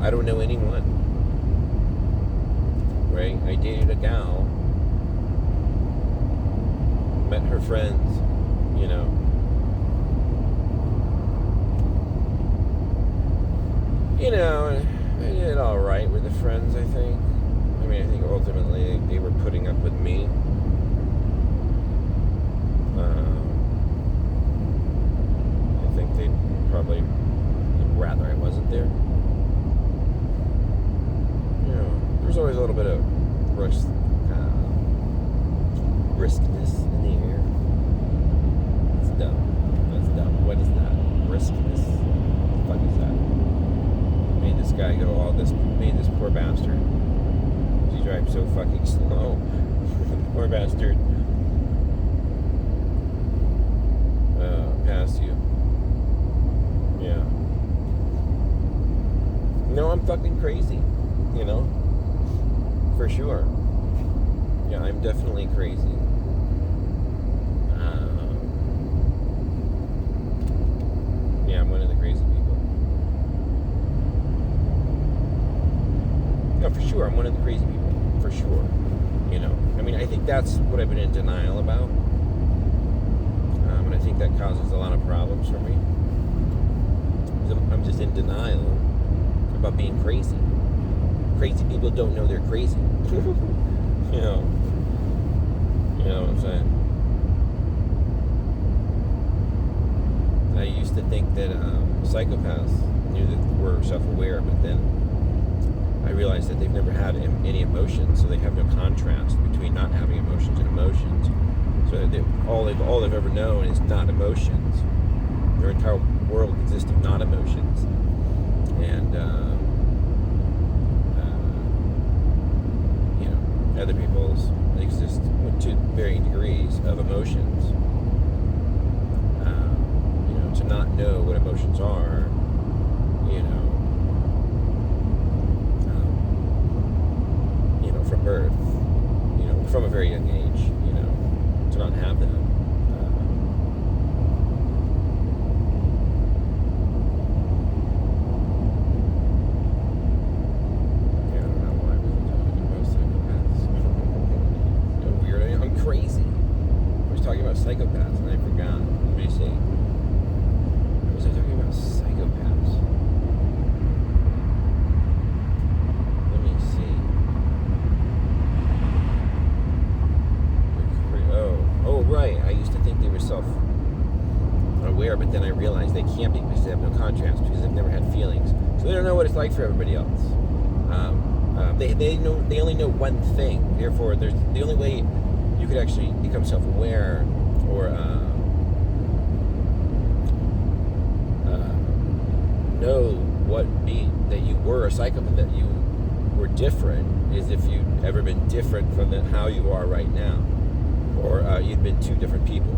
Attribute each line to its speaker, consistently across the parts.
Speaker 1: I don't know anyone. Right? I dated a gal, met her friends, you know. You know, I did all right with the friends, I think. I mean, I think ultimately they were putting up with me. I think they'd probably rather I wasn't there. You know, there's always a little bit of briskness in the air. That's dumb. That's dumb. What is that? Briskness? What the fuck is that? Made this guy go all this. Made this poor bastard. He drives so fucking slow. Poor bastard. Past you. Yeah. No, I'm fucking crazy. You know? For sure. Yeah, I'm definitely crazy. Yeah, I'm one of the crazy people. No, for sure, I'm one of the crazy people. For sure. You know? I mean, I think that's what I've been in denial about. And I think that causes a lot of problems for me. I'm just in denial about being crazy. Crazy people don't know they're crazy. You know what I'm saying? I used to think that psychopaths knew that we're self-aware, but then I realized that they've never had any emotions, so they have no contrast between not having emotions and emotions. So all they've ever known is not emotions. Their entire world consists of not emotions, and you know, other people's exist to varying degrees of emotions. You know, to not know what emotions are, you know, from birth, you know, from a very young age, you know, to not have them. Yeah, I don't know why we were talking about psychopaths. I'm weird. I'm crazy. I was talking about psychopaths and I forgot. Let me see. What was I talking about? Psychopaths. Let me see. Oh, right. I used to think they were self-aware, but then I realized they can't be because they have no contrast, because they've never had feelings. So they don't know what it's like for everybody else. They only know one thing. Therefore, there's the only way you could actually become self-aware or know that you were a psychopath, that you were different, is if you'd ever been different from how you are right now. Or you'd been two different people.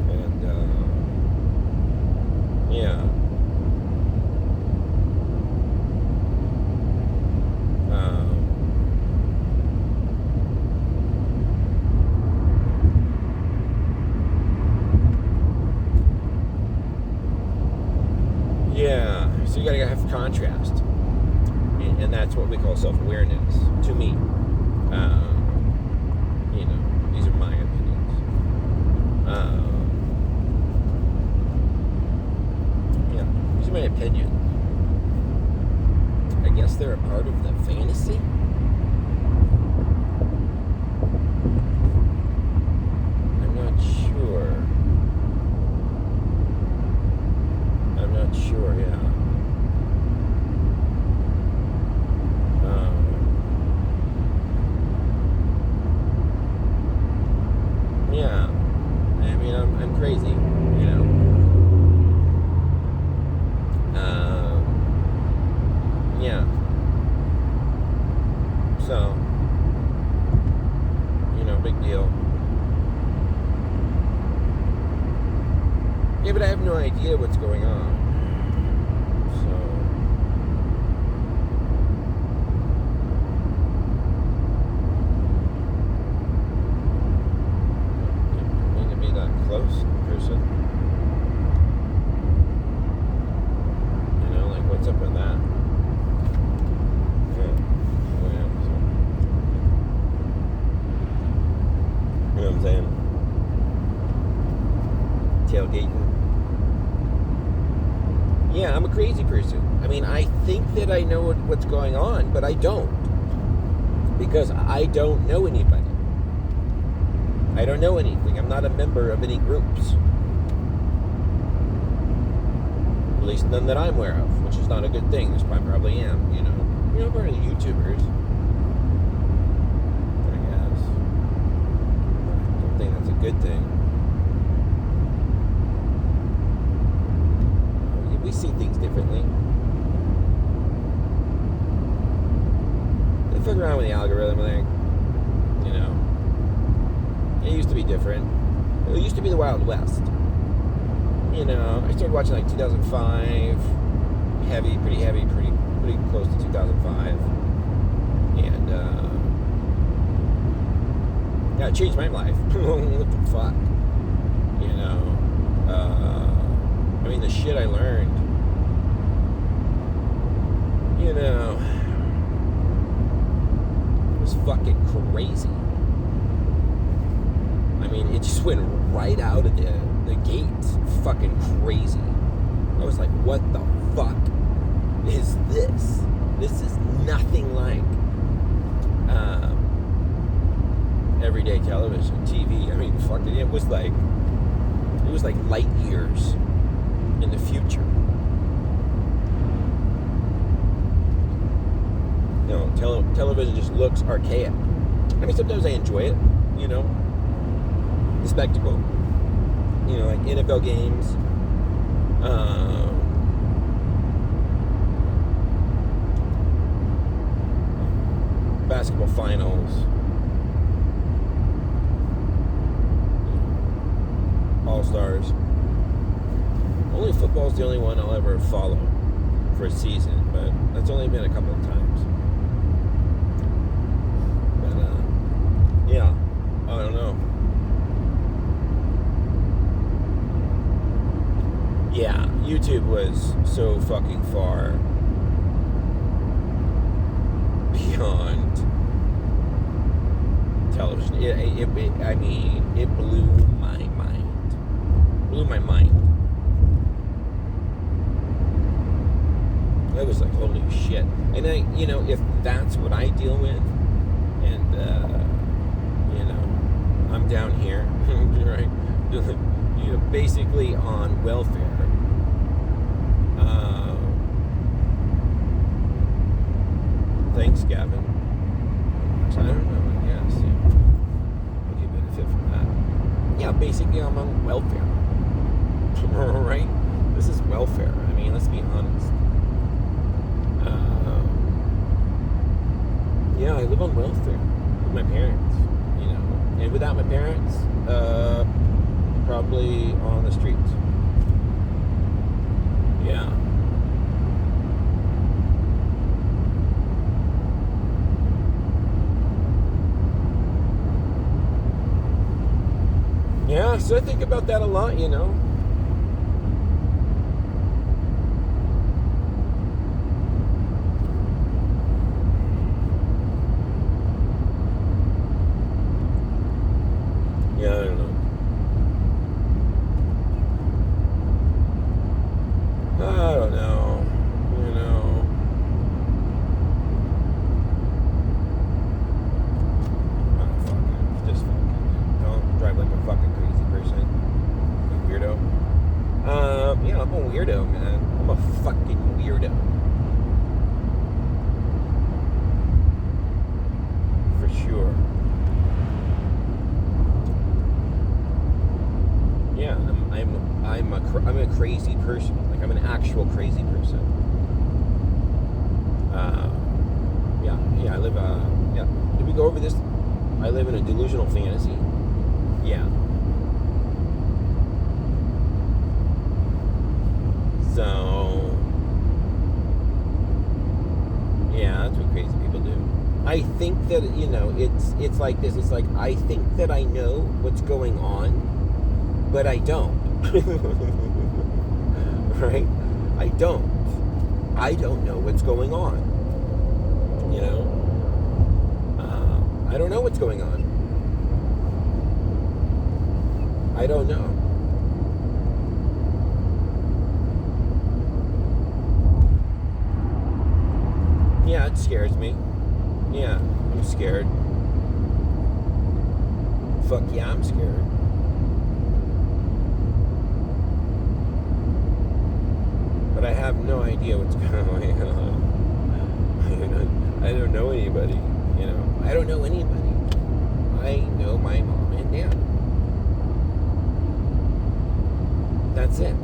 Speaker 1: And, yeah. Yeah. So you gotta have contrast. And that's what we call self-awareness, to me. You know, these are my opinions. Yeah, these are my opinions. I guess they're a part of the fantasy. I'm not sure. Yeah. Yeah, I mean, I'm crazy, you know. Yeah. So, you know, big deal. Yeah, but I have no idea what's going on. So, close person. You know, like, what's up with I'm saying? Tailgating. Yeah, I'm a crazy person. I mean, I think that I know what's going on, but I don't. Because I don't know anybody. I don't know anything. I'm not a member of any groups. At least none that I'm aware of, which is not a good thing. There's probably am, you know. You know, part of the YouTubers. I guess. I don't think that's a good thing. We see things differently. They fuck around with the algorithm, I think. You know. It used to be different. It used to be the Wild West. You know, I started watching like 2005. Pretty heavy, pretty close to 2005. And, yeah, it changed my life. What the fuck? You know, I mean, the shit I learned, you know, was fucking crazy. I mean, it just went right out of the gates. Fucking crazy. I was like, what the fuck is this? This is nothing like everyday television, TV. I mean, fucking, it was like light years in the future. You know, television just looks archaic. I mean, sometimes I enjoy it, you know, the spectacle. You know, like NFL games. Basketball finals. All-Stars. Only football's the only one I'll ever follow for a season, but that's only been a couple of times. But, yeah, I don't know. Yeah, YouTube was so fucking far beyond television. I mean, it blew my mind. Blew my mind. I was like, holy shit. And you know, if that's what I deal with, and, you know, I'm down here, right? You know, basically on welfare. Thanks, Gavin. I don't know, I guess. Yeah. What do you benefit from that? Yeah, basically I'm on welfare. Right? This is welfare. I mean, let's be honest. Yeah, I live on welfare with my parents, you know. And without my parents, probably on the streets. Yeah. Yeah, so I think about that a lot, you know. Yeah, I don't know. I don't know. You know. Oh, fuck it. Just fuck it. Don't drive like a fucking crazy person. You weirdo. Yeah, I'm a weirdo, man. I'm a fucking weirdo. For sure. Yeah, I'm a crazy person. Like, I'm an actual crazy person. Yeah, I live, yeah. Did we go over this? I live in a delusional fantasy. Yeah. So, yeah, that's what crazy people do. I think that, you know, it's like this. It's like, I think that I know what's going on, but I don't. Right? I don't know what's going on. You know? I don't know what's going on. I don't know. Yeah, it scares me. Yeah, I'm scared. Fuck yeah, I'm scared. But I have no idea what's going on. I don't know anybody, you know. I don't know anybody. I know my mom and dad. That's it.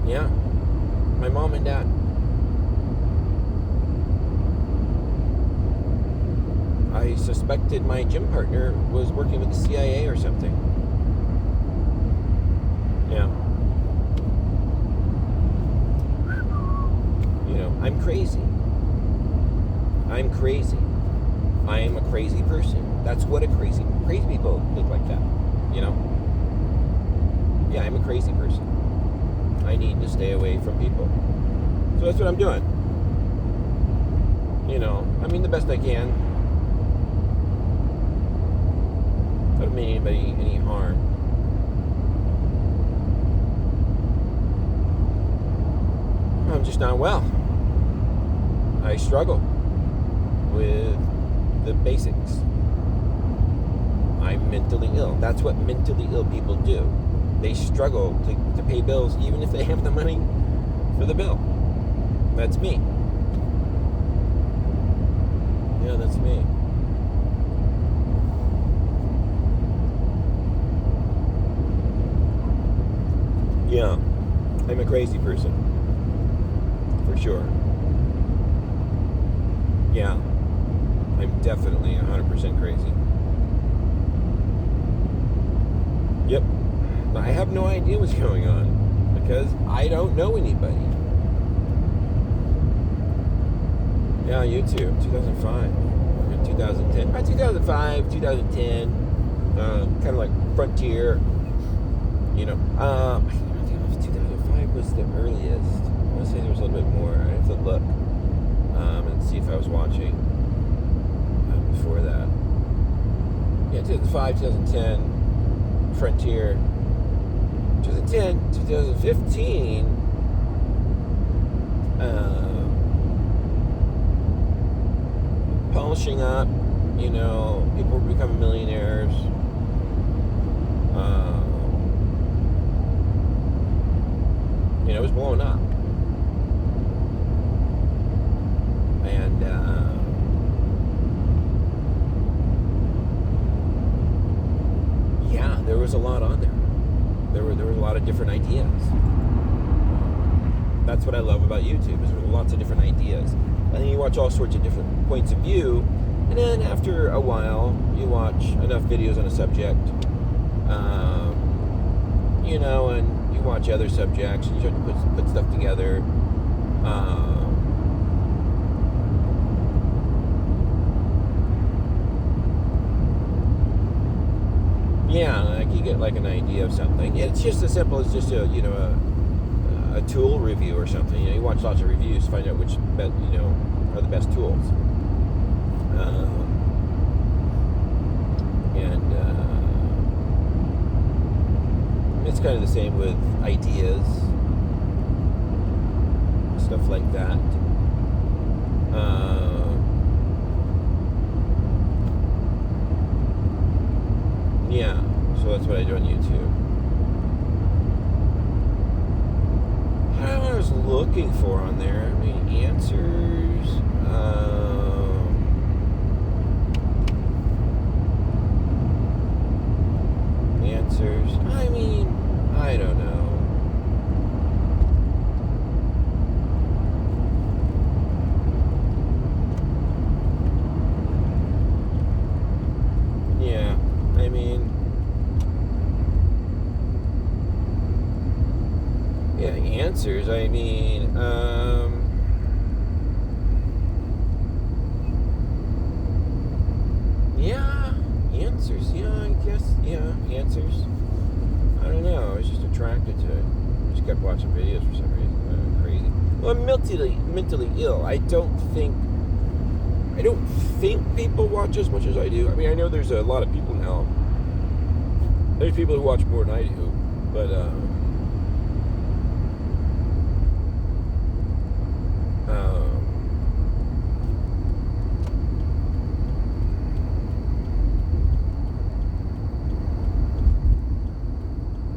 Speaker 1: Yeah. My mom and dad. I suspected my gym partner was working with the CIA or something. Yeah. You know, I'm crazy. I'm crazy. I am a crazy person. That's what crazy people look like that. You know? Yeah, I'm a crazy person. I need to stay away from people. So that's what I'm doing. You know, I mean the best I can. I don't mean anybody any harm. I'm just not well. I struggle with the basics. I'm mentally ill. That's what mentally ill people do. They struggle to pay bills even if they have the money for the bill. That's me. Yeah, that's me. Yeah, I'm a crazy person. For sure. Yeah, I'm definitely 100% crazy. Yep. I have no idea what's going on because I don't know anybody. Yeah, YouTube, 2005, 2010. By 2005, 2010, kind of like Frontier, you know. I don't know if 2005 was the earliest. I want to say there was a little bit more. I have to look and see if I was watching before that. Yeah, 2005, 2010, Frontier. 2010, 2015, polishing up, you know, people were becoming millionaires. You know, it was blowing up. And, yeah, there was a lot on there. There were a lot of different ideas. That's what I love about YouTube, is there's lots of different ideas. And then you watch all sorts of different points of view, and then after a while, you watch enough videos on a subject, you know, and you watch other subjects, and you start to put stuff together. Yeah, like you get like an idea of something. It's just as simple as just a, you know, a tool review or something. You know, you watch lots of reviews to find out which, you know, are the best tools. It's kind of the same with ideas, stuff like that. Yeah, so that's what I do on YouTube. I don't know what I was looking for on there. I mean, answers. Answers. I mean, I don't know. Yeah, I mean, yeah, answers. I mean, yeah, answers. Yeah, I guess. Yeah, answers. I don't know. I was just attracted to it. I just kept watching videos for some reason. Crazy. Well, I'm mentally ill. I don't think I don't think people watch as much as I do. I mean, I know there's a lot of people now. There's people who watch more than I do, but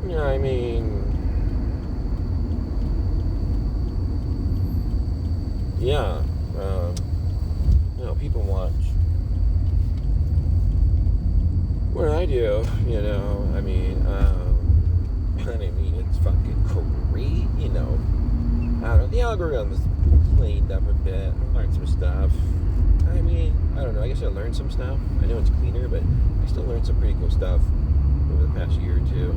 Speaker 1: yeah, I mean, yeah, people watch more than I do. I mean, it's fucking great. I don't know. The algorithm is cleaned up a bit. I learned some stuff. I mean, I don't know. I guess I learned some stuff. I know it's cleaner, but I still learned some pretty cool stuff over the past year or two.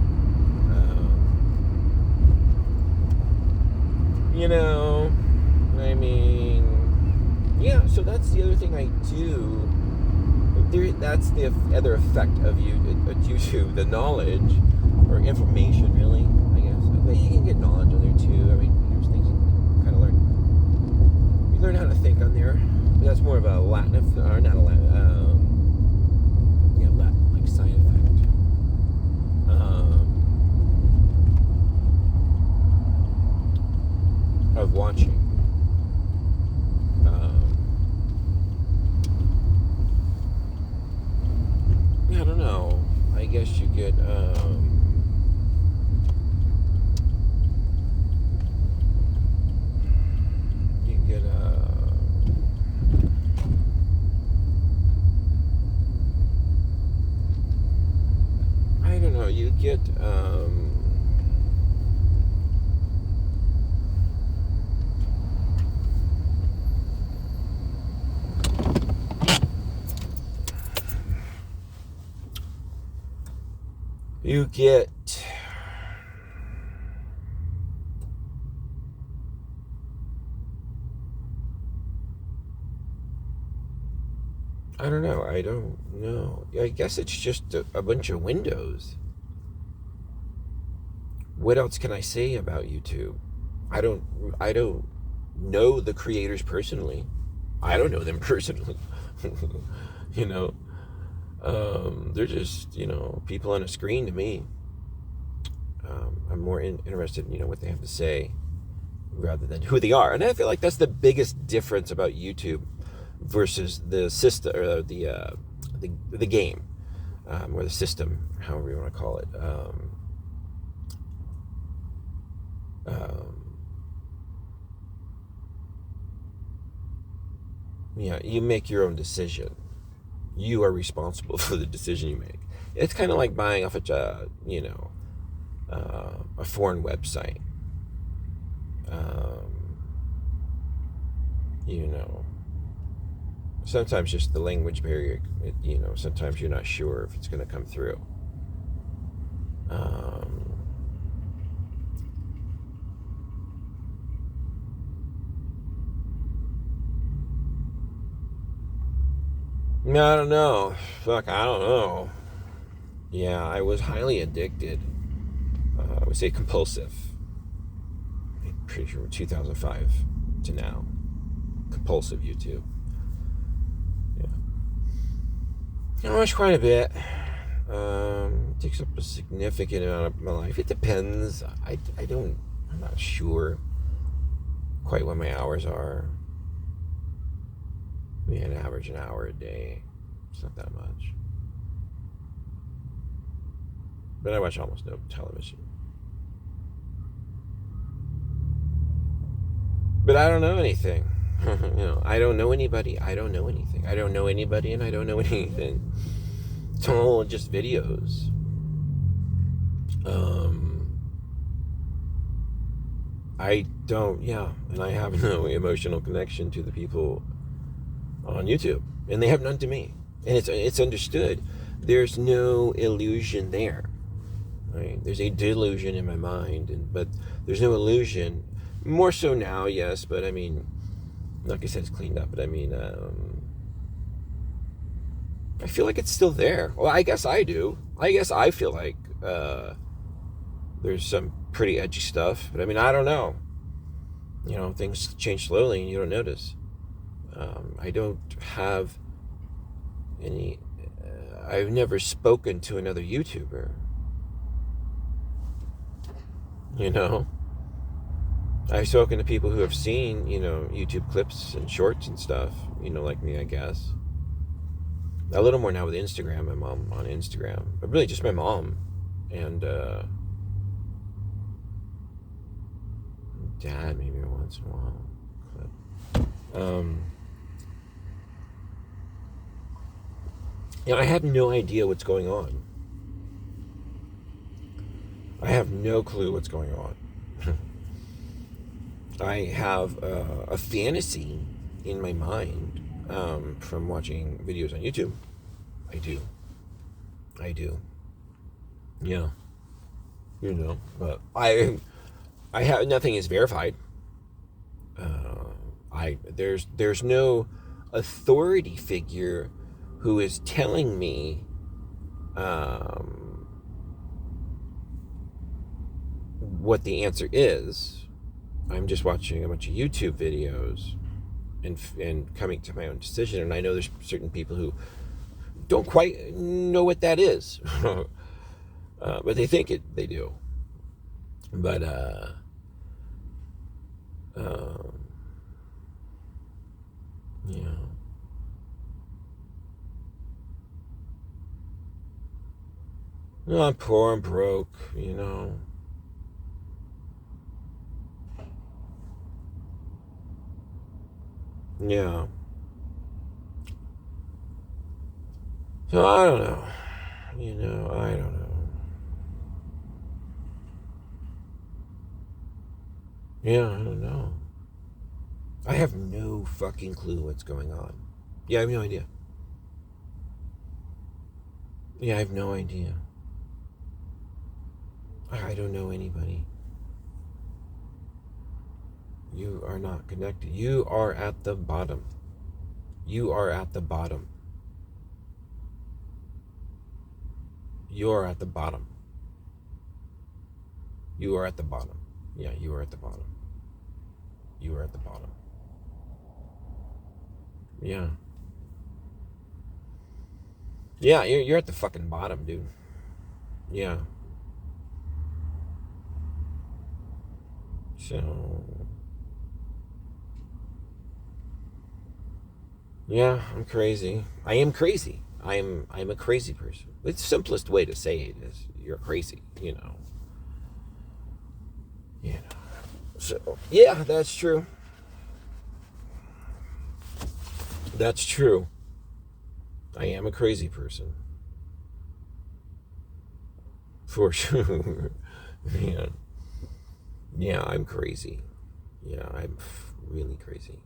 Speaker 1: I mean, yeah. So that's the other thing I do. That's the other effect of YouTube, the knowledge or information, really. I guess. But you can get knowledge on there too. I mean, there's things you kind of learn. You learn how to think on there. But that's more of a Latin, or not a Latin. Latin like side effect. Of watching. I don't know. I guess you get I don't know. You get I don't know. I don't know. I guess it's just a bunch of windows. What else can I say about YouTube? I don't know the creators personally. I don't know them personally. They're just, people on a screen to me. I'm more interested in, what they have to say rather than who they are. And I feel like that's the biggest difference about YouTube versus the system, or the game, or the system, however you want to call it. You make your own decision. You are responsible for the decision you make. It's kind of like buying off a foreign website. Sometimes just the language barrier, sometimes you're not sure if it's going to come through. I don't know. Fuck, I don't know. Yeah, I was highly addicted. I would say compulsive. I'm pretty sure 2005 to now. Compulsive YouTube. I watch quite a bit. It takes up a significant amount of my life. It depends. I'm not sure quite what my hours are. I mean, an average an hour a day. It's not that much. But I watch almost no television. But I don't know anything. I don't know anybody. I don't know anything. I don't know anybody, and I don't know anything. It's all just videos. I don't, and I have no emotional connection to the people on YouTube, and they have none to me. And it's understood. There's no illusion there. Right? There's a delusion in my mind, but there's no illusion. More so now, yes, but I mean, like I said, it's cleaned up, but I mean, I feel like it's still there. Well, I guess I do. I guess I feel like there's some pretty edgy stuff, but I mean, I don't know. Things change slowly and you don't notice. I don't have any. I've never spoken to another YouTuber. You know, I've spoken to people who have seen, YouTube clips and shorts and stuff, like me, I guess. A little more now with Instagram, my mom on Instagram, but really just my mom and dad maybe once in a while. I have no idea what's going on. I have no clue what's going on. I have a fantasy in my mind from watching videos on YouTube. I do. Yeah. But I have nothing is verified. There's no authority figure who is telling me what the answer is. I'm just watching a bunch of YouTube videos and coming to my own decision. And I know there's certain people who don't quite know what that is, but they think they do. But yeah. No, I'm poor and broke, Yeah. So I don't know. I don't know. Yeah, I don't know. I have no fucking clue what's going on. Yeah, I have no idea. Yeah, I have no idea. I don't know anybody. You are not connected. You are at the bottom. You are at the bottom. You are at the bottom. You are at the bottom. Yeah, you are at the bottom. You are at the bottom. Yeah. Yeah, you're at the fucking bottom, dude. Yeah. So, yeah, I'm crazy. I am crazy. I'm a crazy person. The simplest way to say it is you're crazy, So, yeah, that's true. That's true. I am a crazy person. For sure. Man. Yeah, I'm crazy. Yeah, I'm really crazy.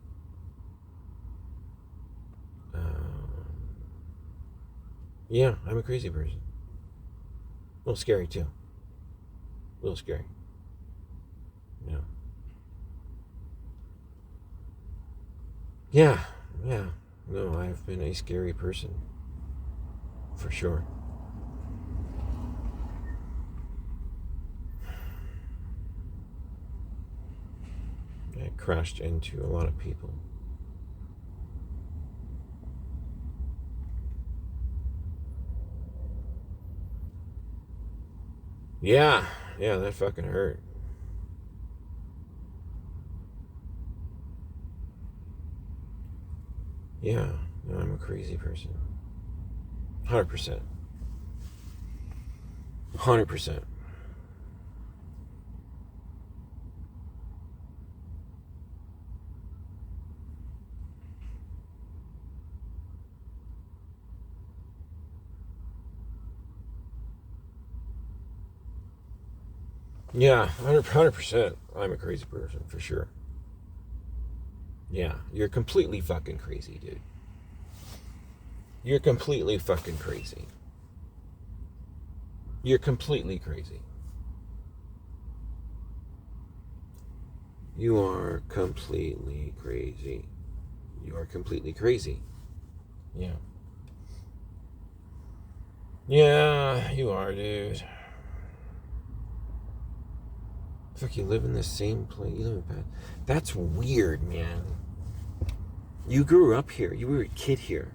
Speaker 1: Yeah, I'm a crazy person. A little scary, too. A little scary. Yeah. Yeah, yeah. No, I've been a scary person. For sure. I crashed into a lot of people. Yeah, that fucking hurt. Yeah, no, I'm a crazy person. 100%. 100%. Yeah, 100%. I'm a crazy person, for sure. Yeah, you're completely fucking crazy, dude. You're completely fucking crazy. You're completely crazy. You are completely crazy. You are completely crazy. Yeah. Yeah, you are, dude. Fuck, you live in the same place. You live in That's weird, man. You grew up here. You were a kid here.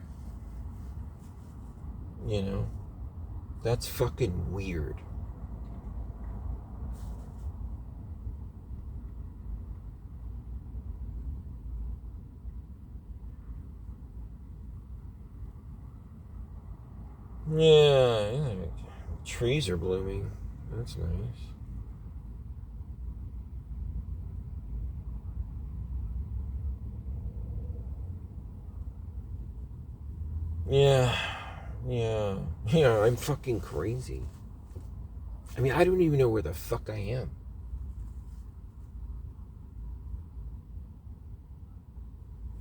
Speaker 1: You know? That's fucking weird. Yeah, trees are blooming. That's nice. Yeah, I'm fucking crazy. I mean, I don't even know where the fuck I am.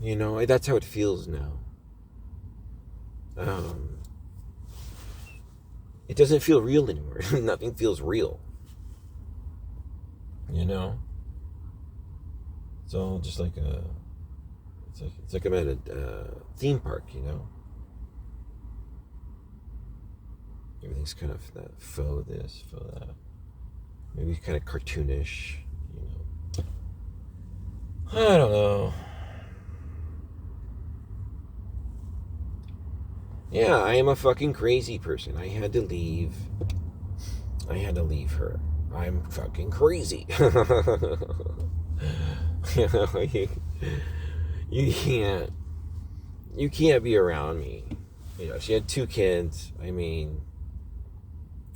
Speaker 1: You know, that's how it feels now. It doesn't feel real anymore. Nothing feels real. You know? It's all just like it's like I'm at a theme park, you know? Everything's kind of that faux this, faux that. Maybe kind of cartoonish, you know? I don't know. Yeah, I am a fucking crazy person. I had to leave her. I'm fucking crazy. You know, you can't be around me. You know, she had 2 kids. I mean,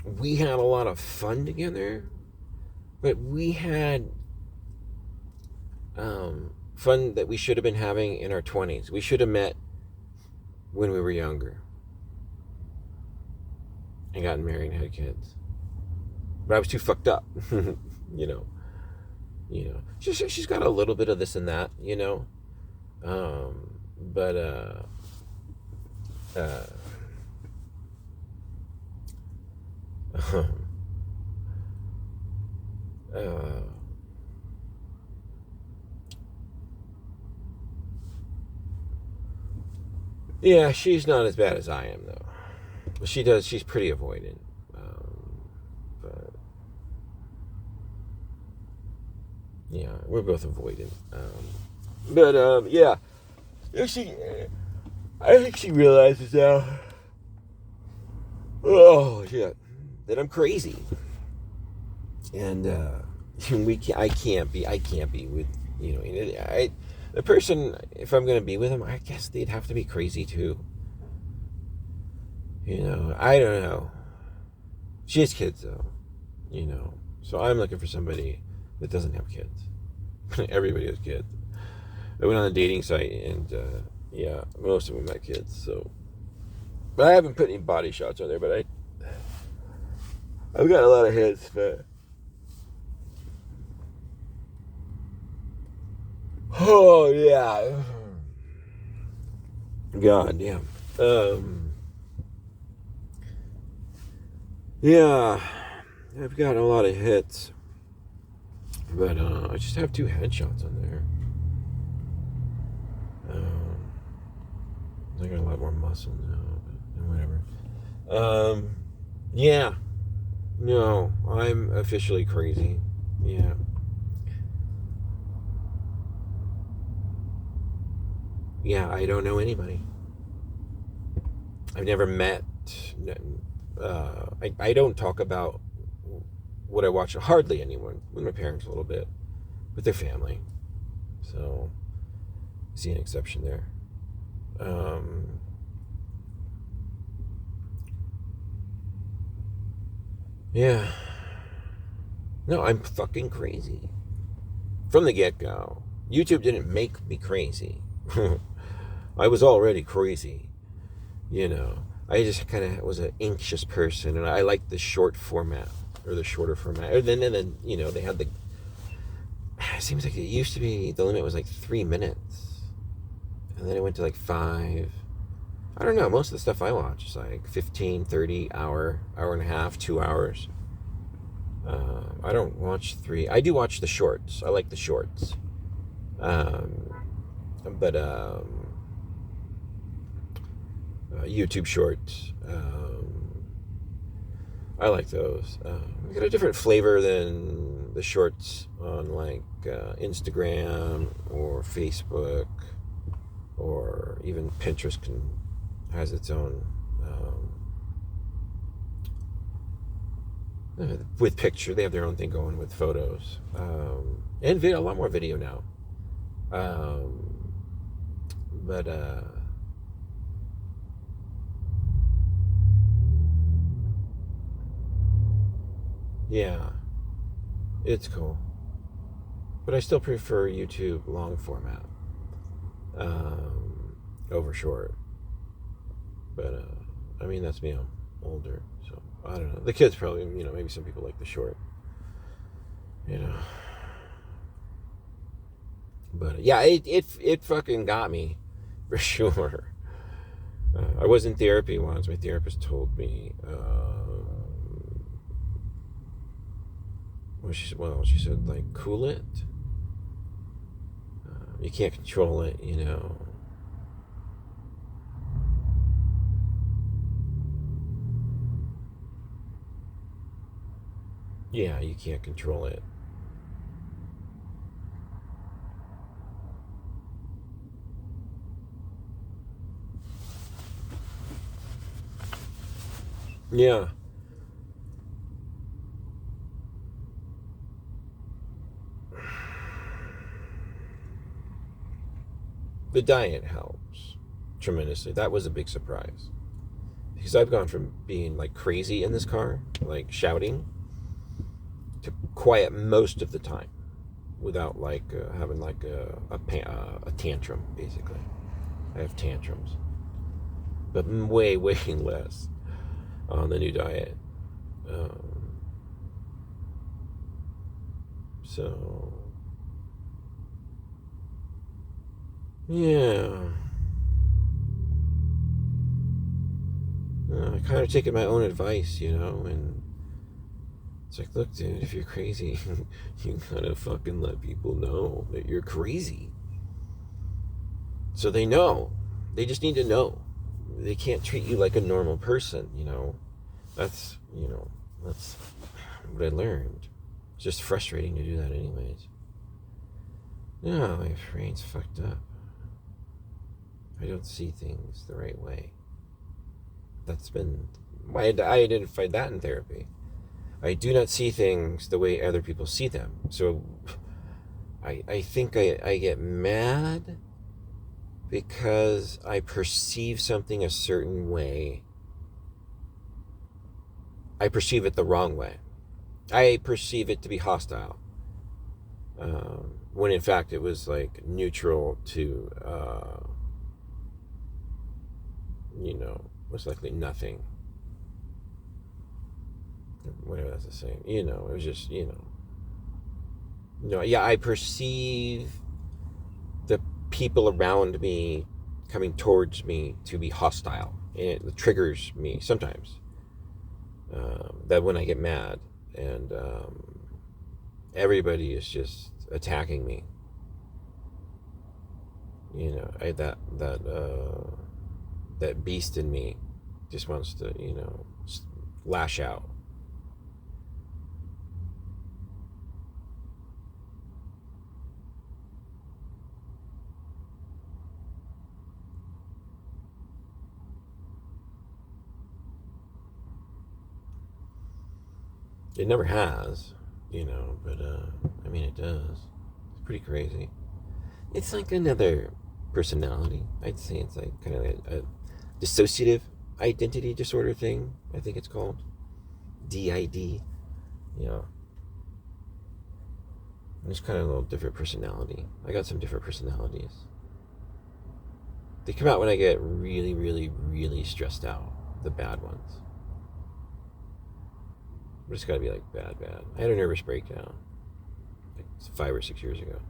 Speaker 1: we had a lot of fun together, but we had fun that we should have been having in our 20s. We should have met when we were younger and gotten married and had kids. But I was too fucked up, you know. She's got a little bit of this and that, you know. But yeah, she's not as bad as I am, though. She's pretty avoidant. But yeah, we're both avoidant. Yeah. I think she realizes now. Oh shit, that I'm crazy, and I can't be with, you know. The person, if I'm gonna be with them, I guess they'd have to be crazy too. You know, I don't know. She has kids though, you know. So I'm looking for somebody that doesn't have kids. Everybody has kids. I went on a dating site and yeah, most of them have kids. So, but I haven't put any body shots on there. But I've got a lot of hits. But oh yeah, god damn. Yeah, I've got a lot of hits, but I just have 2 headshots on there. I got a lot more muscle now, but whatever. Yeah, no, I'm officially crazy. Yeah. Yeah, I don't know anybody. I've never met. I don't talk about what I watch hardly anyone. With my parents a little bit, with their family. So, see an exception there. Yeah. No, I'm fucking crazy. From the get-go. YouTube didn't make me crazy. I was already crazy. You know. I just kind of was an anxious person, and I liked the short format, or the shorter format. And then, you know, they had the... It seems like it used to be, the limit was like 3 minutes. And then it went to like 5. I don't know, most of the stuff I watch is like 15, 30, hour and a half, 2 hours. I don't watch 3. I do watch the shorts. I like the shorts. But YouTube shorts, I like those. We got a different flavor than the shorts on like Instagram or Facebook or even Pinterest has its own with picture. They have their own thing going with photos, and video, a lot more video now. But yeah, it's cool. But I still prefer YouTube long format over short. But I mean, that's me. I'm older, so I don't know. The kids probably, maybe some people like the short, you know. But yeah, it fucking got me for sure. I was in therapy once. My therapist told me, she said, like, cool it. You can't control it, Yeah, you can't control it. Yeah. The diet helps tremendously. That was a big surprise. Because I've gone from being like crazy in this car, like shouting, to quiet most of the time without like having like a tantrum, basically. I have tantrums. But way, way less on the new diet. So, yeah. I kind of taken my own advice, and it's like, look, dude, if you're crazy, you gotta fucking let people know that you're crazy. So they know. They just need to know. They can't treat you like a normal person, That's what I learned. It's just frustrating to do that anyways. No, my brain's fucked up. I don't see things the right way. That's been... I identified that in therapy. I do not see things the way other people see them. So I think I get mad because I perceive something a certain way. I perceive it the wrong way. I perceive it to be hostile. When in fact it was like neutral to, most likely nothing. Whatever that's the same. It was just, yeah, I perceive the people around me coming towards me to be hostile. And it triggers me sometimes. That when I get mad and everybody is just attacking me. That beast in me just wants to, lash out. It never has, but I mean, it does. It's pretty crazy. It's like another personality. I'd say it's like kind of a dissociative identity disorder thing, I think it's called. DID. Yeah. It's kind of a little different personality. I got some different personalities. They come out when I get really, really, really stressed out. The bad ones. But it's gotta be like bad. I had a nervous breakdown like 5 or 6 years ago.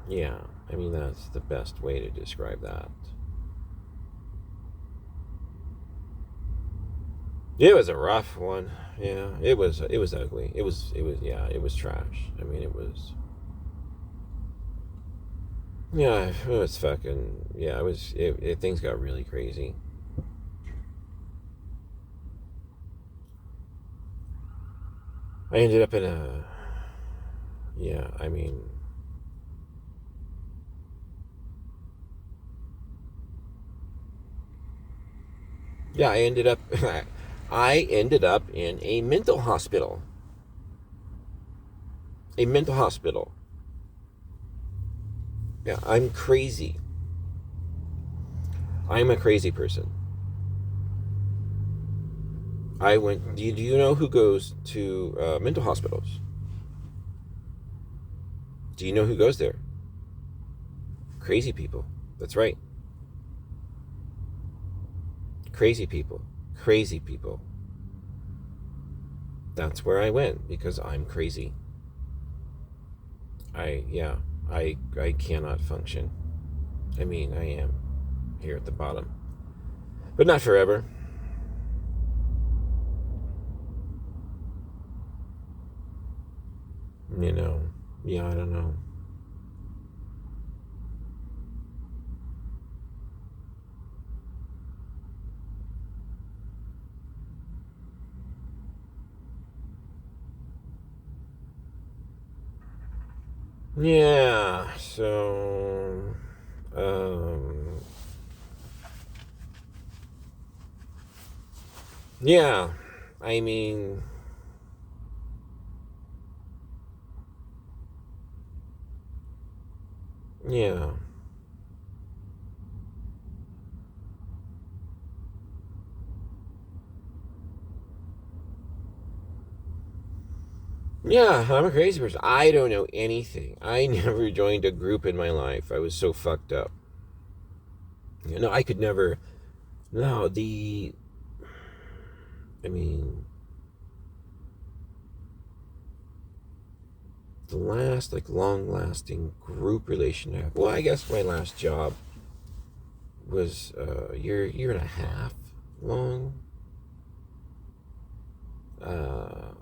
Speaker 1: Yeah, I mean, that's the best way to describe that. It was a rough one. Yeah, it was ugly. It was trash. I mean, it was... Yeah, it was fucking... Yeah, things got really crazy. I ended up in a... Yeah, I mean... Yeah, I ended up in a mental hospital. A mental hospital. Yeah, I'm crazy. I'm a crazy person. I went. Do you know who goes to mental hospitals? Do you know who goes there? Crazy people. That's right. Crazy people. Crazy people. That's where I went because I'm crazy. Yeah, I cannot function. I mean, I am here at the bottom, but not forever. You know. Yeah, I don't know. Yeah, so um yeah, I mean, yeah. Yeah, I'm a crazy person. I don't know anything. I never joined a group in my life. I was so fucked up. I could never. No, I mean, the last, like, long lasting group relationship. Well, I guess my last job was a year and a half long. Uh,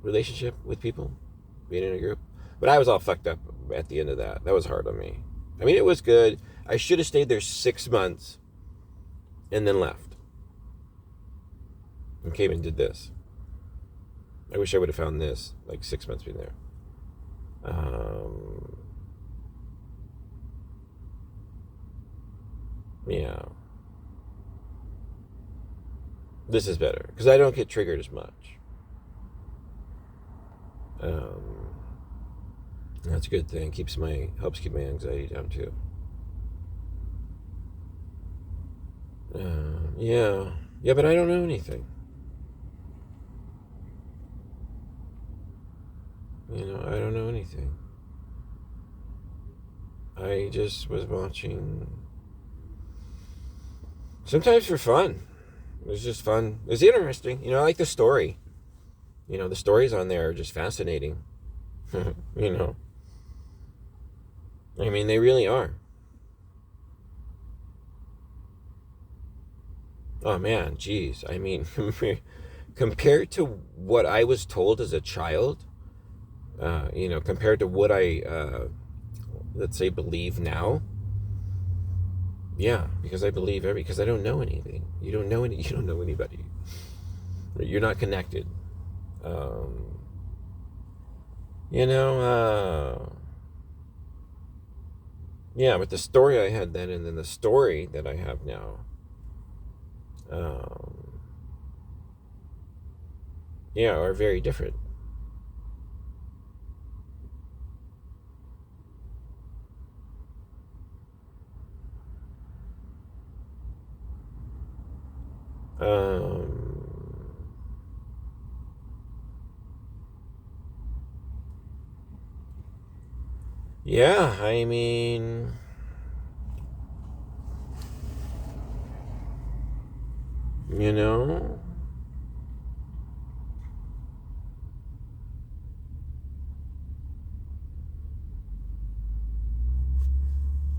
Speaker 1: Relationship with people, being in a group. But I was all fucked up at the end of that. That was hard on me. I mean, it was good. I should have stayed there 6 months and then left and came and did this. I wish I would have found this like 6 months being there. Um, yeah, this is better because I don't get triggered as much. Um, that's a good thing. Helps keep my anxiety down too. Yeah, yeah, but I don't know anything. I don't know anything. I just was watching. Sometimes for fun. It was just fun. It was interesting. I like the story. The stories on there are just fascinating. you know, I mean, they really are. Oh man, geez. I mean, compared to what I was told as a child, compared to what I, let's say, believe now. Yeah, because because I don't know anything. You don't know you don't know anybody. You're not connected. Um, you know, yeah, but the story I had then and then the story that I have now, um, yeah, are very different. Um, yeah, I mean, you know,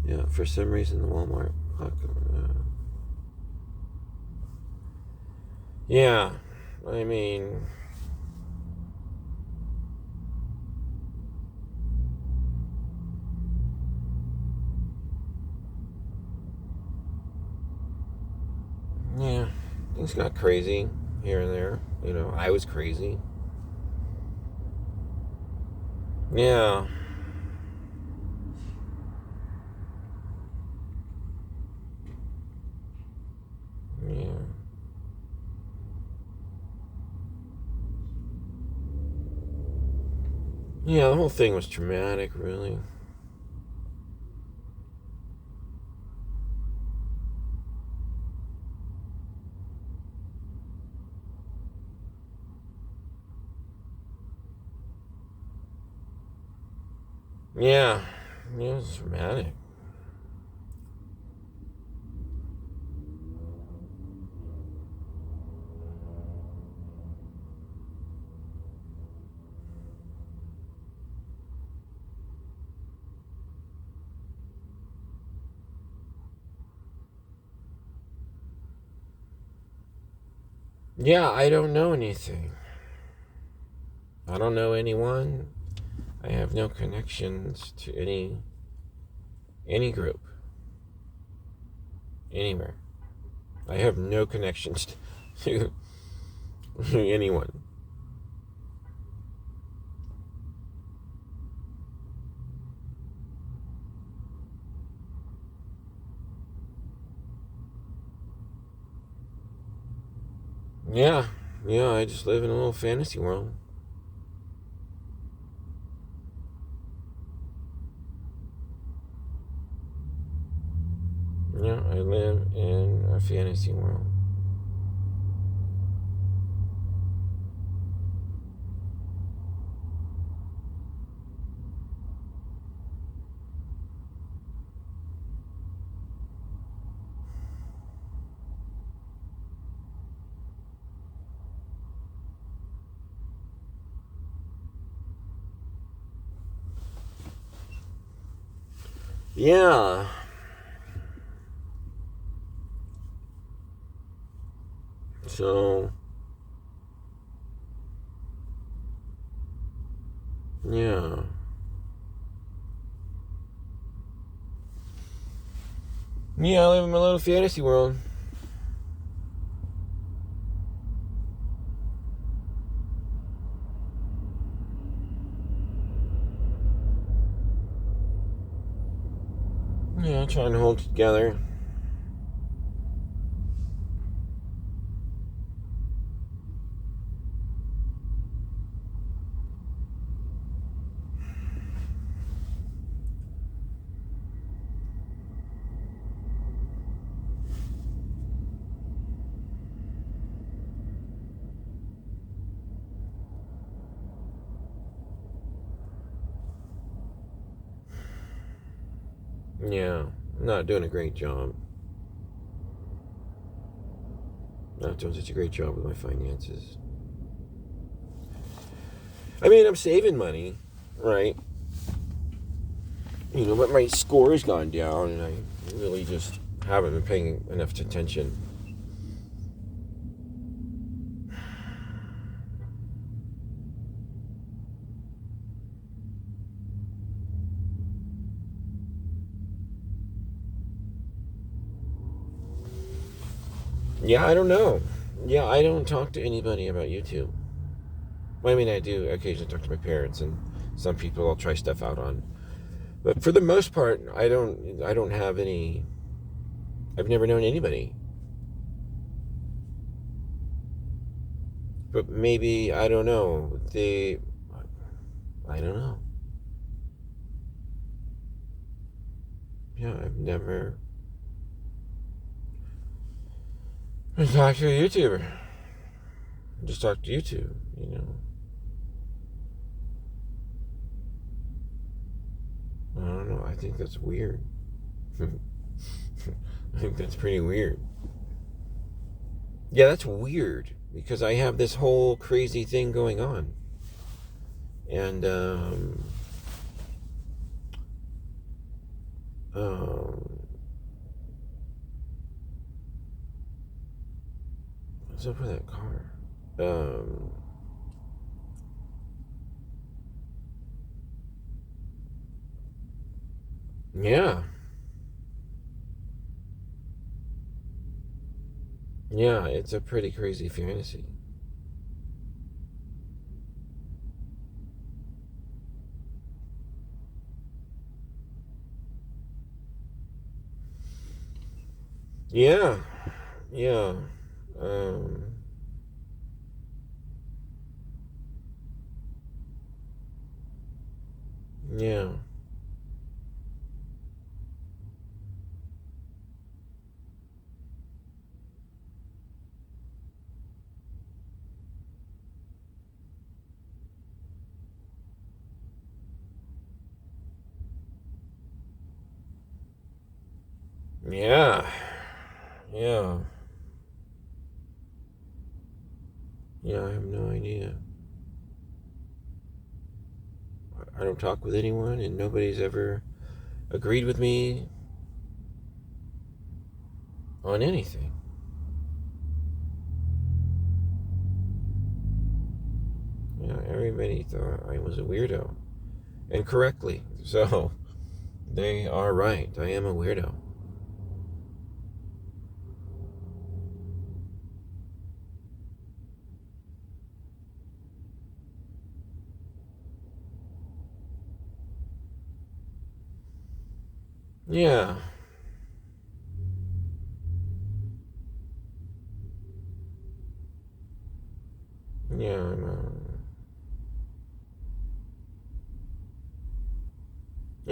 Speaker 1: yeah, for some reason the Walmart. Yeah, I mean, yeah, things got crazy here and there. I was crazy. Yeah, Yeah, the whole thing was traumatic, really. Yeah, it was traumatic. Yeah, I don't know anything. I don't know anyone. I have no connections to any group anywhere. I have no connections to anyone. Yeah, I just live in a little fantasy world. Yeah, I live in a fantasy world. Yeah. So, yeah. Yeah, I live in my little fantasy world. Yeah, trying to hold it together. Yeah, I'm not doing a great job. Not doing such a great job with my finances. I mean, I'm saving money, right? But my score has gone down, and I really just haven't been paying enough attention. Yeah, I don't know. Yeah, I don't talk to anybody about YouTube. Well, I mean, I do occasionally talk to my parents, and some people I'll try stuff out on. But for the most part, I don't have any. I've never known anybody. But maybe I don't know. I don't know. Yeah, I've never talked to a YouTuber. Just talk to YouTube. I don't know. I think that's weird. I think that's pretty weird. Yeah, that's weird because I have this whole crazy thing going on. And, what's up with that car? Yeah. Yeah, it's a pretty crazy fantasy. Yeah. Yeah. Um, Yeah. Yeah. Yeah. Yeah, I have no idea. I don't talk with anyone, and nobody's ever agreed with me on anything. Yeah, everybody thought I was a weirdo, and correctly. So they are right. I am a weirdo. Yeah. Yeah,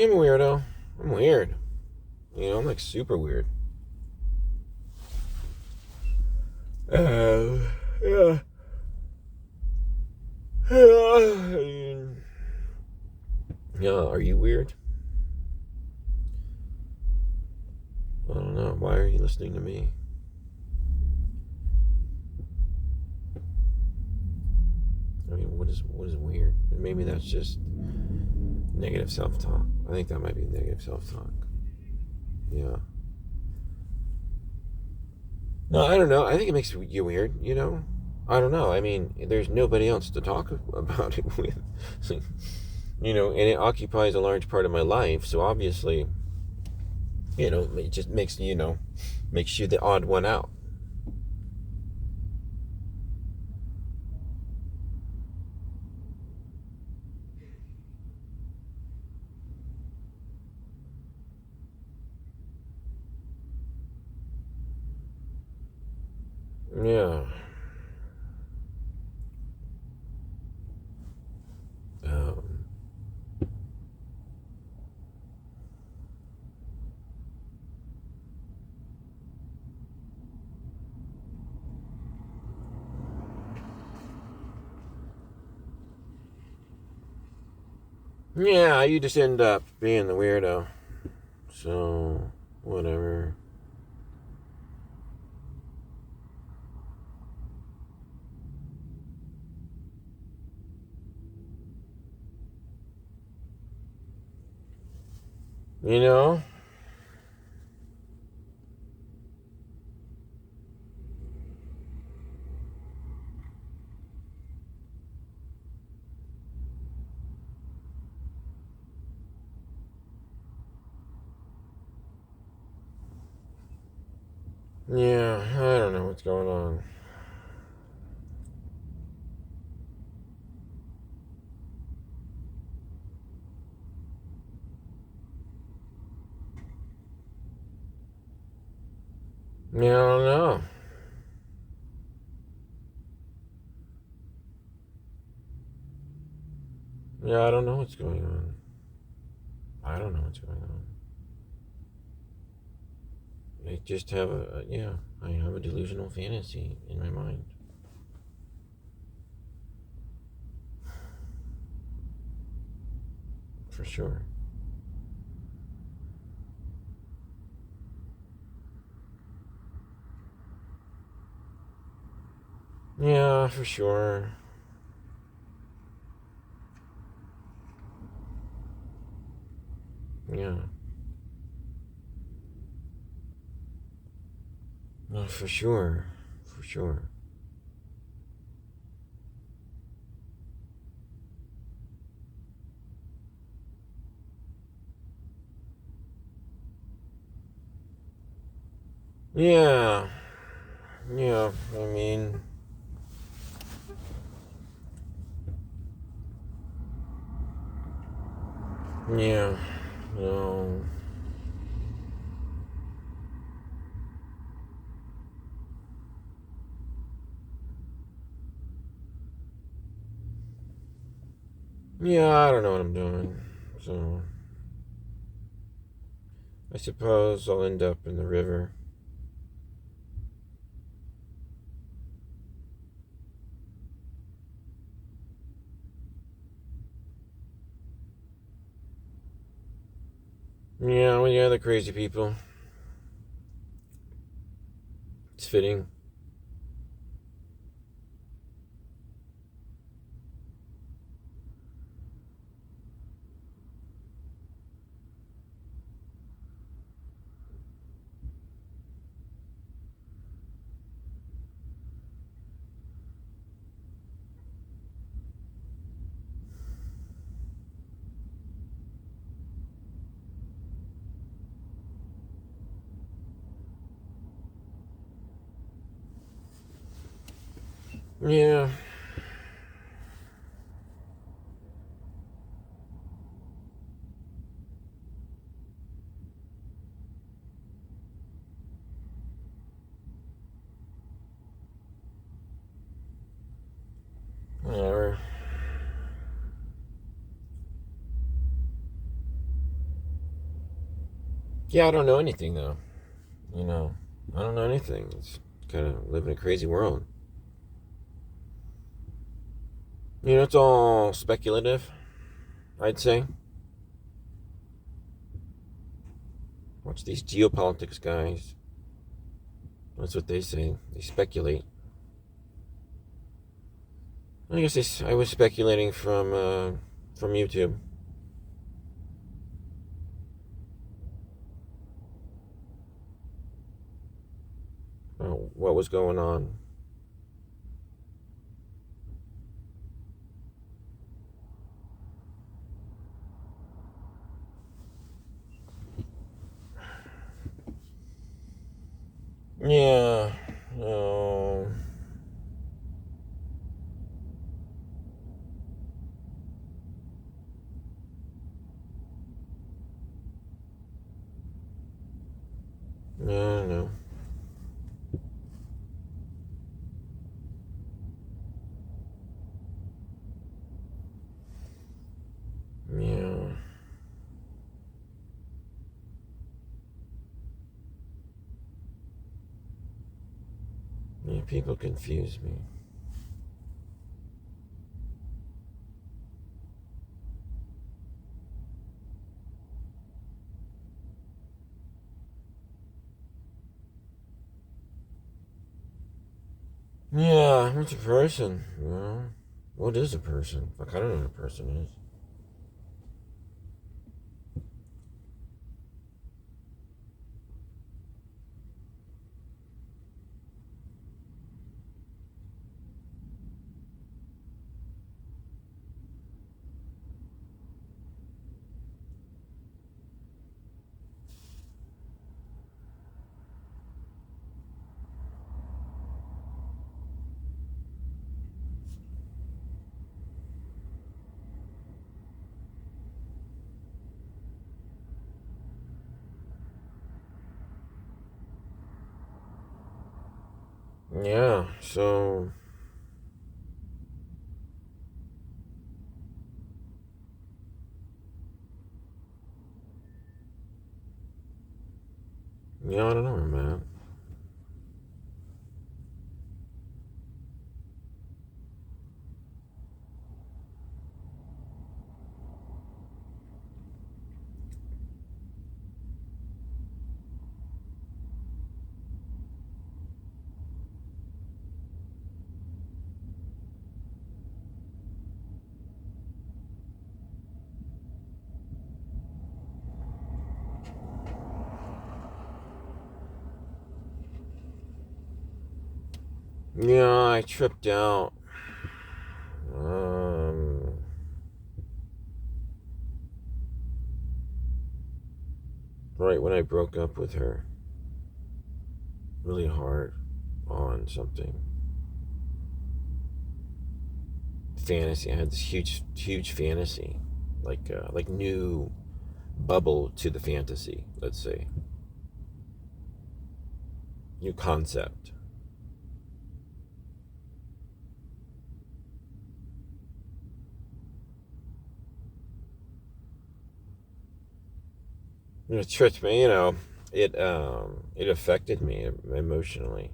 Speaker 1: I'm a weirdo. I'm weird. I'm like super weird. Uh, yeah. Yeah, are you weird? I don't know. Why are you listening to me? I mean, what is weird? Maybe that's just negative self-talk. I think that might be negative self-talk. Yeah. No, I don't know. I think it makes you weird. I don't know. I mean, there's nobody else to talk about it with. And it occupies a large part of my life, so obviously, it just makes you the odd one out. Yeah. Um, yeah, you just end up being the weirdo. So, whatever. You know? Yeah, I don't know what's going on. Yeah, I don't know. Yeah, I don't know what's going on. I don't know what's going on. I just have I have a delusional fantasy in my mind. For sure. Yeah, for sure. Yeah. No, for sure. For sure. Yeah. Yeah. I mean, yeah. No. Yeah, I don't know what I'm doing. So I suppose I'll end up in the river. Yeah, with the other crazy people. It's fitting. Yeah. Whatever. Yeah, I don't know anything though. You know, I don't know anything. It's kind of living a crazy world. You know, it's all speculative, I'd say. Watch these geopolitics guys. That's what they say. They speculate. I guess I was speculating from YouTube. What was going on. Yeah. Oh. I don't know. Yeah. Yeah, people confuse me. Yeah, what's a person? Well, what is a person? Fuck, I don't know what a person is. Yeah, so yeah, I don't know, man. Yeah, I tripped out. Um, right when I broke up with her, really hard on something. Fantasy. I had this huge fantasy, like new bubble to the fantasy. Let's say new concept. trust me, it affected me emotionally.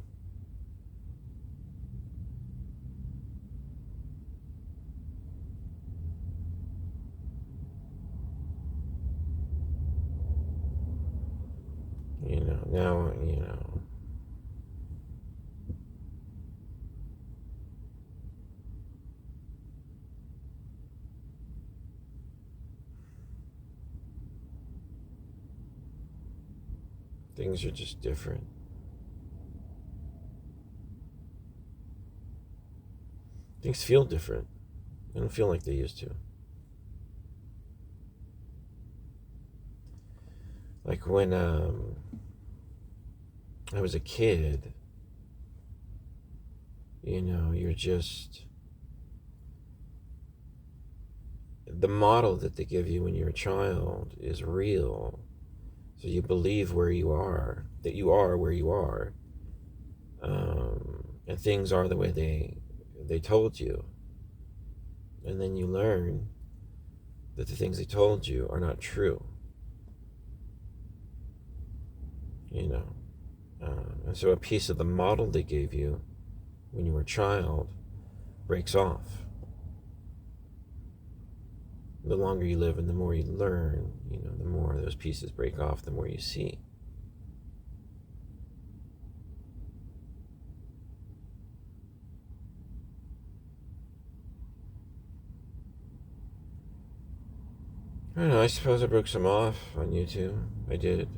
Speaker 1: Now, things are just different. Things feel different. They don't feel like they used to. Like when I was a kid, you're just, the model that they give you when you're a child is real. So you believe where you are, that you are where you are, and things are the way they told you. And then you learn that the things they told you are not true. And so a piece of the model they gave you when you were a child breaks off. The longer you live and the more you learn, the more those pieces break off, the more you see. I don't know, I suppose I broke some off on YouTube. I did.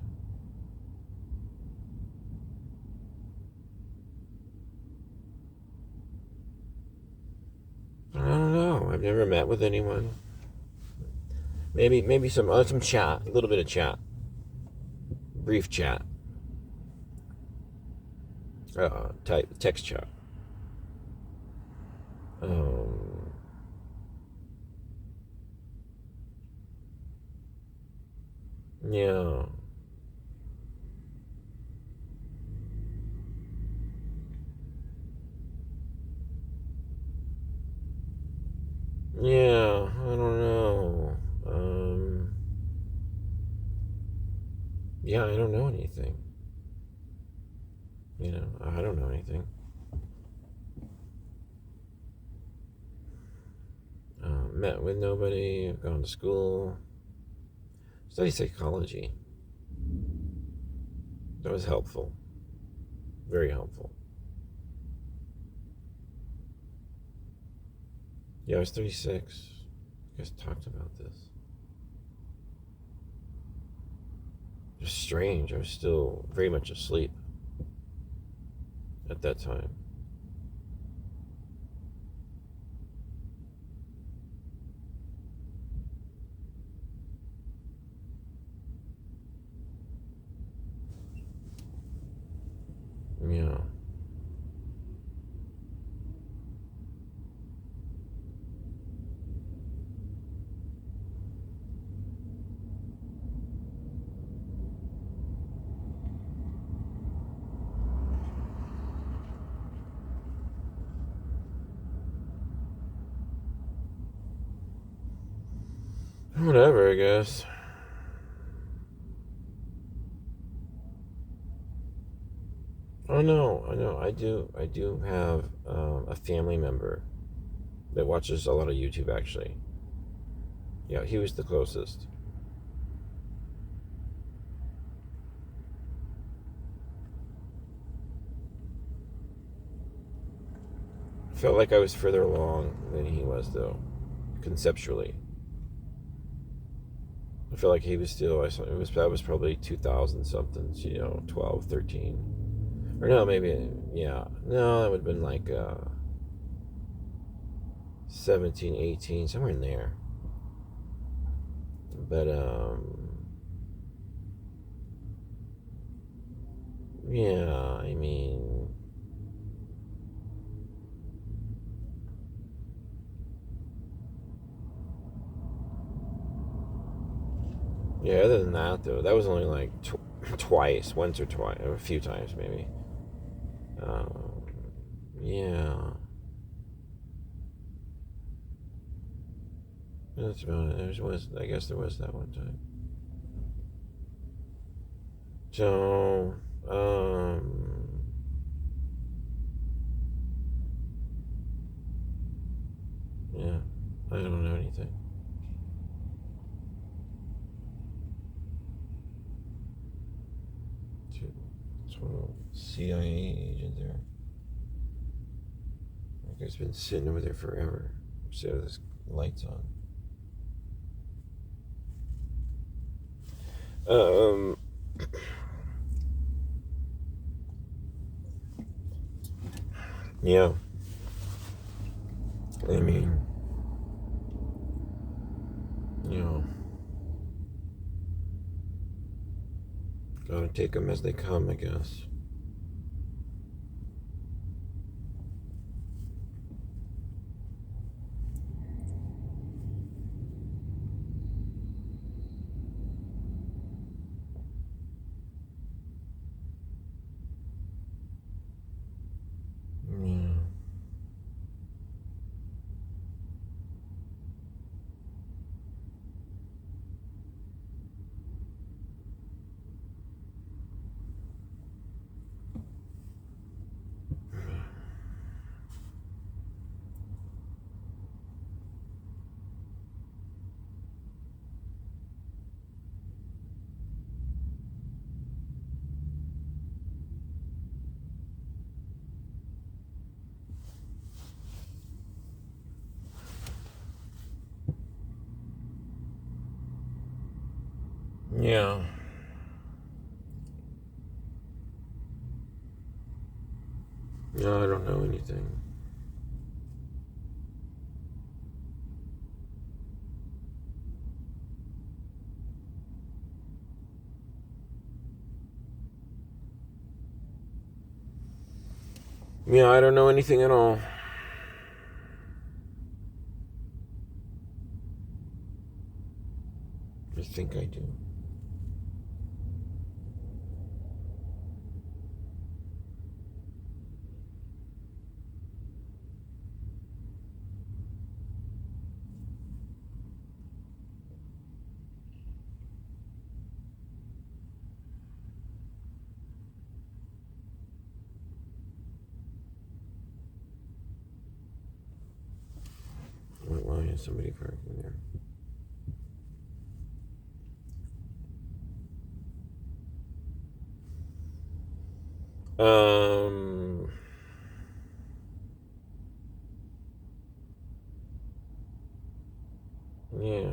Speaker 1: I don't know. I've never met with anyone. Maybe some chat, a little bit of chat, brief chat, text chat. Yeah. Yeah, I don't know. Yeah, I don't know anything. I don't know anything. Met with nobody, gone to school, studied psychology. That was helpful. Very helpful. Yeah, I was 36. You guys talked about this. It was strange. I was still very much asleep at that time. Yeah. Whatever, I guess. Oh no, I know. I do have a family member that watches a lot of YouTube. Actually, yeah, he was the closest. I felt like I was further along than he was, though, conceptually. I feel like he was still. That was probably 2000 something. 12, 13, or no, maybe yeah. No, that would have been like 17, 18, somewhere in there. But yeah, I mean, yeah. Other than that, though, that was only like once or twice, or a few times maybe. Um, yeah, that's about it. I guess there was that one time. So, yeah, I don't know anything. CIA agent there. That guy's been sitting over there forever. Instead of this lights on. Yeah. I mean, you know, gotta take them as they come, I guess. Yeah. Yeah. No, I don't know anything. Yeah, I don't know anything at all. I think I do. Why is somebody parking there? Yeah.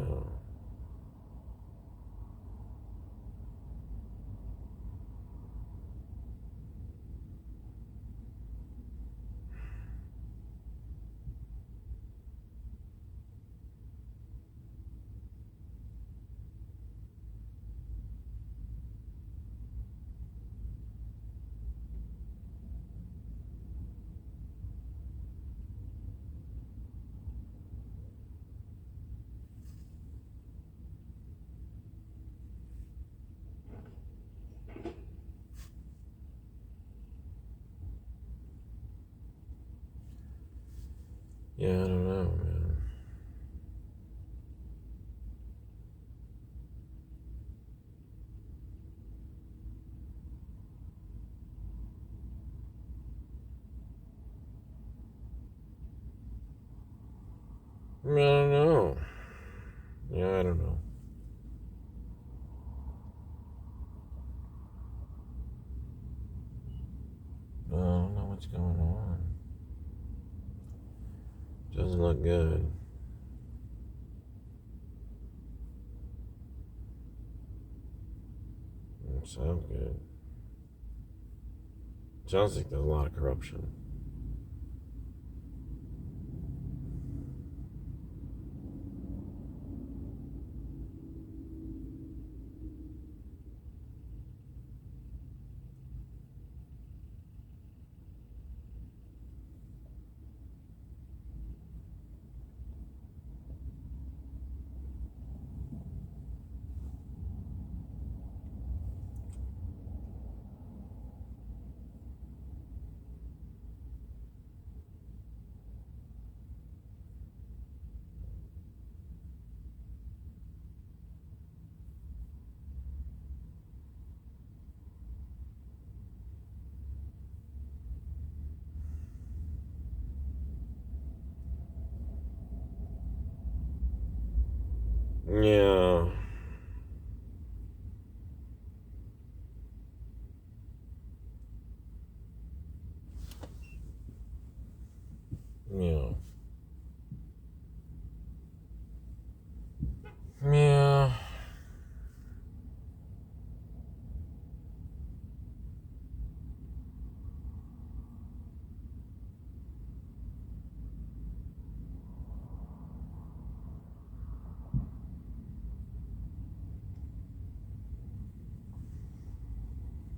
Speaker 1: Yeah, I don't know, man. I don't know. Yeah, I don't know. I don't know what's going on. Doesn't look good. Doesn't sound good. Sounds like there's a lot of corruption.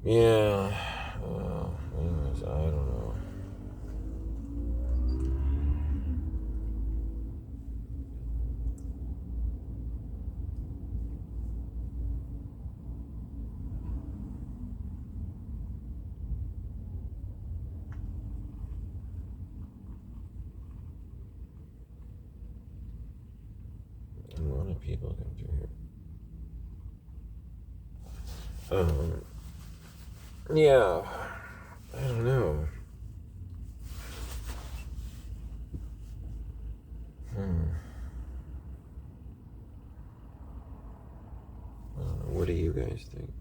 Speaker 1: Yeah. Anyways, I don't know. A lot of people come through here. Yeah. I don't know. I don't know. What do you guys think?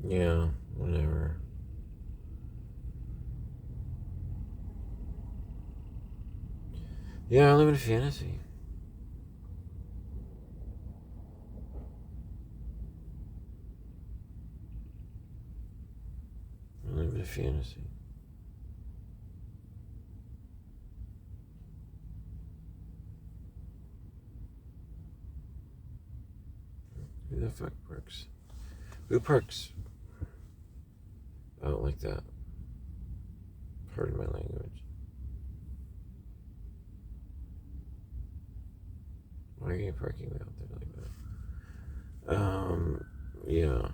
Speaker 1: Yeah, whatever. Yeah, I live in a fantasy. I live in a fantasy. Who the fuck parks? Who parks? I don't like that. Pardon my language. Why are you parking out there like that? Yeah.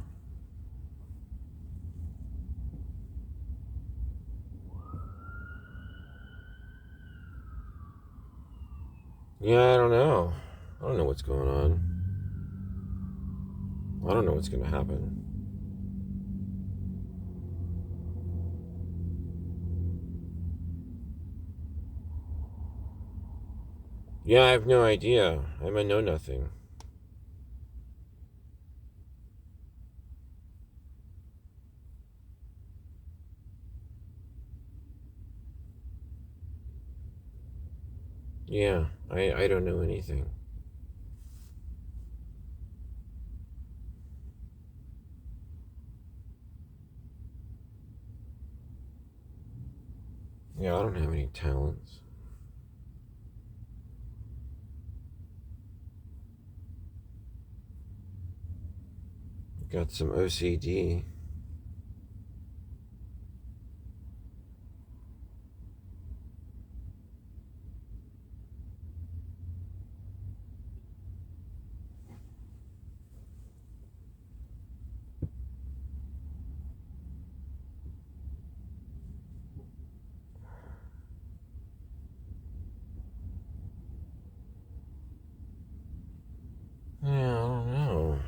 Speaker 1: Yeah, I don't know. I don't know what's going on. I don't know what's going to happen. Yeah, I have no idea. I'm a know-nothing. Yeah, I don't know anything. Yeah, I don't have any talents. Got some OCD. Yeah, I don't know.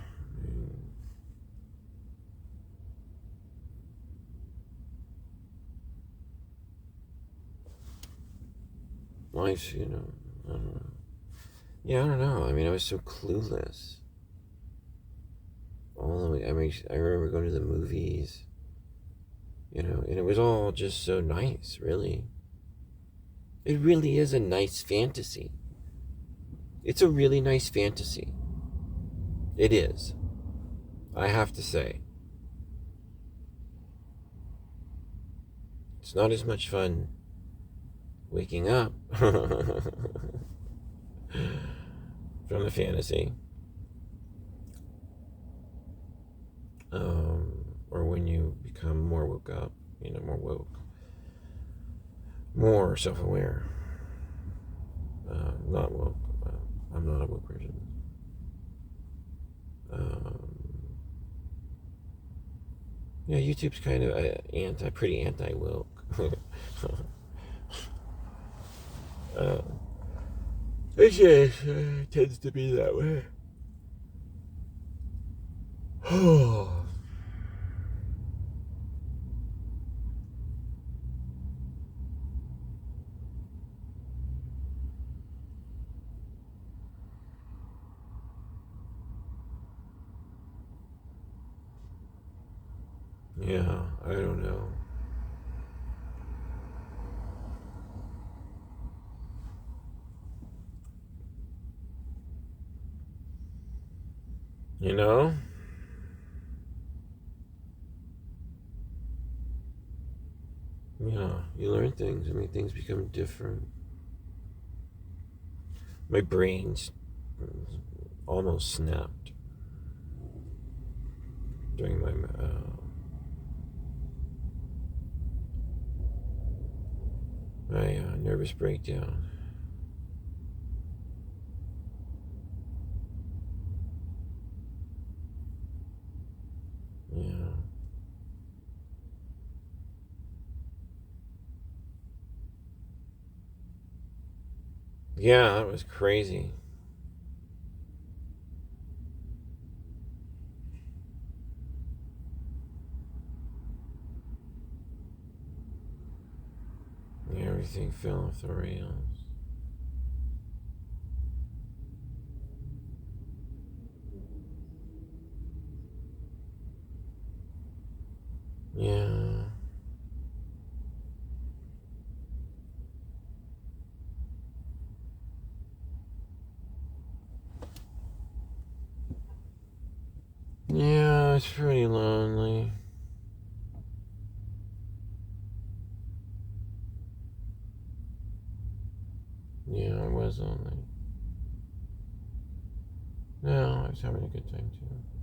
Speaker 1: Life's, I don't know. Yeah, I don't know. I mean, I was so clueless. All the way. I remember going to the movies, and it was all just so nice, really. It really is a nice fantasy. It's a really nice fantasy. It is. I have to say. It's not as much fun waking up from the fantasy. Or when you become more woke up, more woke, more self-aware. Not woke. I'm not a woke person. Yeah, YouTube's kind of pretty anti-woke. It tends to be that way. Yeah, I don't know. You know? Yeah, you learn things. I mean, things become different. My brain's almost snapped during my nervous breakdown. Yeah. Yeah, that was crazy. Everything fell off the rails. Yeah. Yeah, it's pretty lonely. Yeah, I was lonely. No, I was having a good time too.